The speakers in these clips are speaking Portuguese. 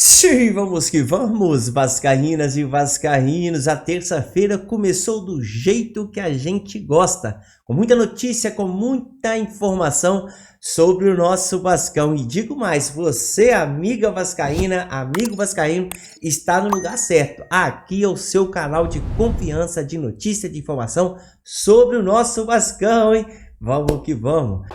Sim, vamos que vamos, vascaínas e vascaínos. A terça-feira começou do jeito que a gente gosta, com muita notícia, com muita informação sobre o nosso Vascão. E digo mais, você, amiga vascaína, amigo vascaíno, está no lugar certo. Aqui é o seu canal de confiança, de notícia, de informação sobre o nosso Vascão, hein? Vamos que vamos.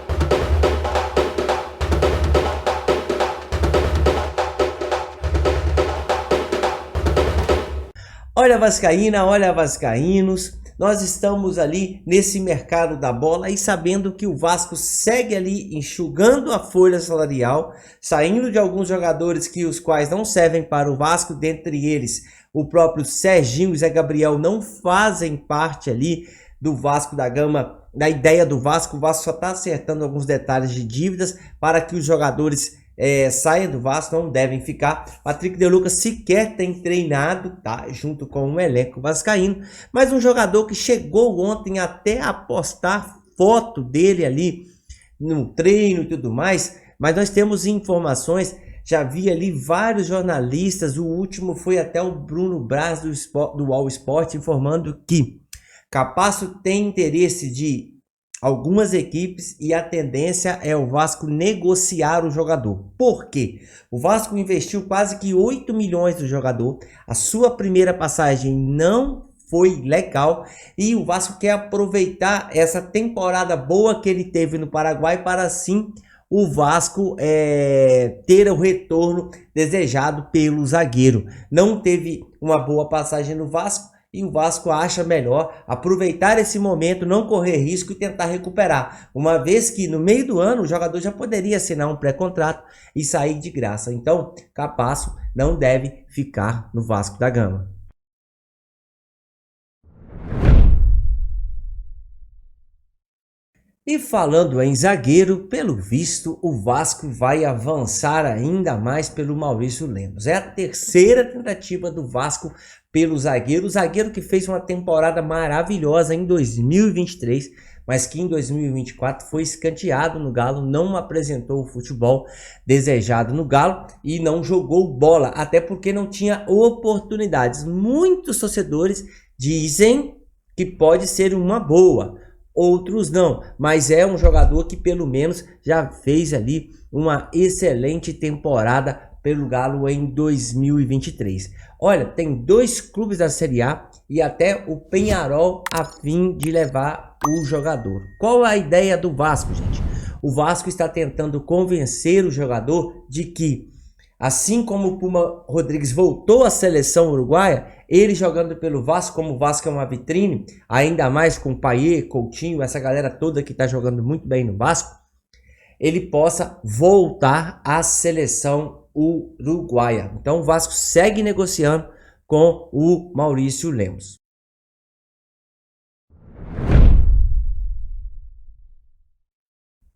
Olha vascaína, olha vascaínos, nós estamos ali nesse mercado da bola e sabendo que o Vasco segue ali enxugando a folha salarial, saindo de alguns jogadores que os quais não servem para o Vasco, dentre eles o próprio Serginho e Zé Gabriel não fazem parte ali do Vasco da Gama, da ideia do Vasco. O Vasco só está acertando alguns detalhes de dívidas para que os jogadores saiam do Vasco, não devem ficar. Patrick de Lucas sequer tem treinado, tá? Junto com o elenco vascaíno, mas um jogador que chegou ontem até a postar foto dele ali no treino e tudo mais, mas nós temos informações, já vi ali vários jornalistas, o último foi até o Bruno Braz do All Sport informando que Capasso tem interesse de algumas equipes e a tendência é o Vasco negociar o jogador. Por quê? O Vasco investiu quase que 8 milhões no jogador, a sua primeira passagem não foi legal e o Vasco quer aproveitar essa temporada boa que ele teve no Paraguai para assim o Vasco ter o retorno desejado pelo zagueiro. Não teve uma boa passagem no Vasco, e o Vasco acha melhor aproveitar esse momento, não correr risco e tentar recuperar, uma vez que no meio do ano o jogador já poderia assinar um pré-contrato e sair de graça. Então, Capasso não deve ficar no Vasco da Gama. E falando em zagueiro, pelo visto, o Vasco vai avançar ainda mais pelo Maurício Lemos. É a terceira tentativa do Vasco pelo zagueiro, o zagueiro que fez uma temporada maravilhosa em 2023, mas que em 2024 foi escanteado no Galo, não apresentou o futebol desejado no Galo e não jogou bola, até porque não tinha oportunidades. Muitos torcedores dizem que pode ser uma boa, outros não, mas é um jogador que pelo menos já fez ali uma excelente temporada pelo Galo em 2023. Olha, tem dois clubes da Série A e até o Penharol a fim de levar o jogador. Qual a ideia do Vasco, gente? O Vasco está tentando convencer o jogador de que, assim como o Puma Rodrigues voltou à seleção uruguaia, ele jogando pelo Vasco, como o Vasco é uma vitrine, ainda mais com Payet, Coutinho, essa galera toda que está jogando muito bem no Vasco, ele possa voltar à seleção uruguaia. Então o Vasco segue negociando com o Maurício Lemos.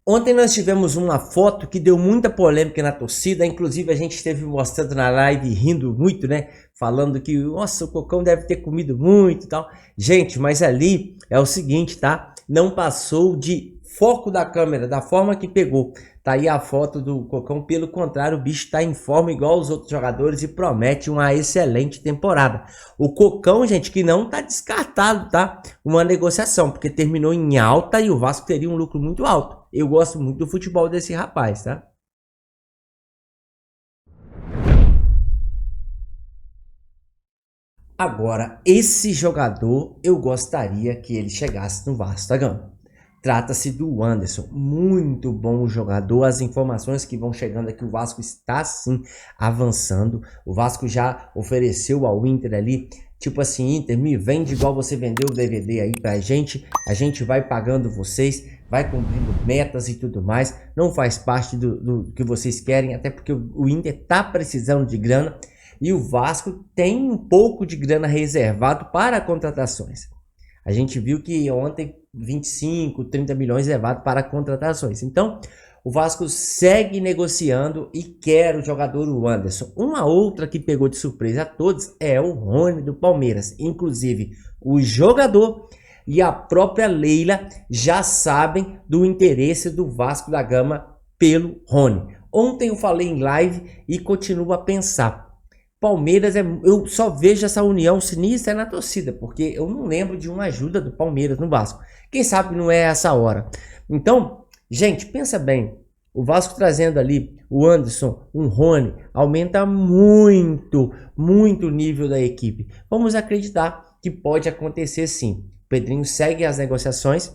Ontem nós tivemos uma foto que deu muita polêmica na torcida, inclusive a gente esteve mostrando na live rindo muito, né? Falando que, nossa, o Cocão deve ter comido muito e tal. Gente, mas ali é o seguinte, tá? Não passou de foco da câmera, da forma que pegou. Tá aí a foto do Cocão, pelo contrário, o bicho tá em forma igual os outros jogadores e promete uma excelente temporada. O Cocão, gente, que não tá descartado, tá? Uma negociação, porque terminou em alta e o Vasco teria um lucro muito alto. Eu gosto muito do futebol desse rapaz, tá? Agora, esse jogador, eu gostaria que ele chegasse no Vasco da Gama. Trata-se do Anderson, muito bom jogador. As informações que vão chegando é que o Vasco está sim avançando. O Vasco já ofereceu ao Inter ali, tipo assim, Inter, me vende igual você vendeu o DVD aí pra gente. A gente vai pagando vocês, vai cumprindo metas e tudo mais. Não faz parte do que vocês querem, até porque o Inter tá precisando de grana. E o Vasco tem um pouco de grana reservado para contratações. A gente viu que ontem 25, 30 milhões levado para contratações. Então, o Vasco segue negociando e quer o jogador o Anderson. Uma outra que pegou de surpresa a todos é o Rony do Palmeiras. Inclusive, o jogador e a própria Leila já sabem do interesse do Vasco da Gama pelo Rony. Ontem eu falei em live e continuo a pensar. Palmeiras, eu só vejo essa união sinistra na torcida, porque eu não lembro de uma ajuda do Palmeiras no Vasco. Quem sabe não é essa hora. Então, gente, pensa bem. O Vasco trazendo ali o Anderson, um Rony, aumenta muito, muito o nível da equipe. Vamos acreditar que pode acontecer sim. O Pedrinho segue as negociações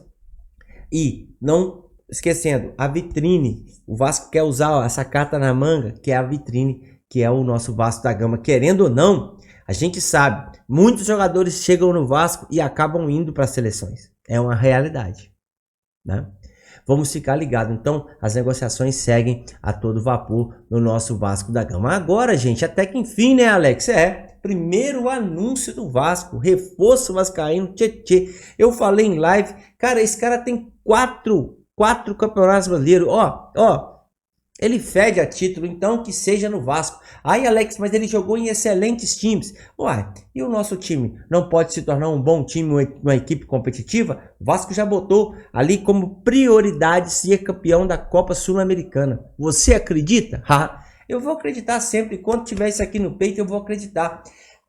e não esquecendo a vitrine. O Vasco quer usar essa carta na manga, que é a vitrine, que é o nosso Vasco da Gama. Querendo ou não, a gente sabe, muitos jogadores chegam no Vasco e acabam indo para as seleções. É uma realidade, né? Vamos ficar ligados. Então, as negociações seguem a todo vapor no nosso Vasco da Gama. Agora, gente, até que enfim, né, Alex? Primeiro anúncio do Vasco, reforço vascaíno, tchê. Eu falei em live, cara, esse cara tem quatro campeonatos brasileiros, ó. Ele fede a título, então que seja no Vasco. Aí, Alex, mas ele jogou em excelentes times. Uai, e o nosso time não pode se tornar um bom time, uma equipe competitiva? O Vasco já botou ali como prioridade ser campeão da Copa Sul-Americana. Você acredita? Eu vou acreditar sempre. Quando tiver isso aqui no peito, eu vou acreditar.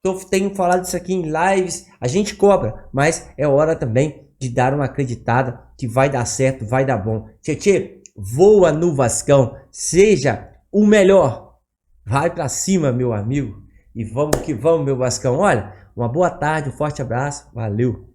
Eu tenho falado isso aqui em lives. A gente cobra, mas é hora também de dar uma acreditada que vai dar certo, vai dar bom. Tchê, voa no Vascão, seja o melhor. Vai pra cima, meu amigo. E vamos que vamos, meu Vascão. Olha, uma boa tarde, um forte abraço. Valeu.